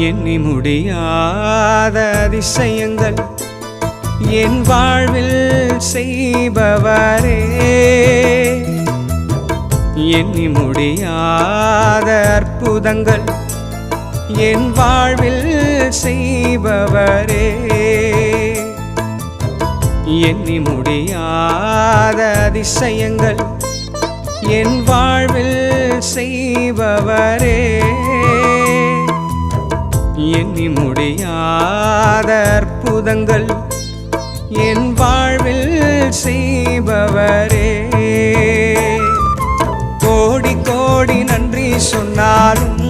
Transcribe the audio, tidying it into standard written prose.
எண்ணி முடியாத அதிசயங்கள் என் வாழ்வில் செய்பவரே, எண்ணி முடியாத அற்புதங்கள் என் வாழ்வில் செய்பவரே, எண்ணி முடியாத அதிசயங்கள் என் வாழ்வில் செய்பவரே, எண்ணி முடியாத அற்புதங்கள் என் வாழ்வில் செய்பவரே. கோடி கோடி நன்றி சொன்னாலும்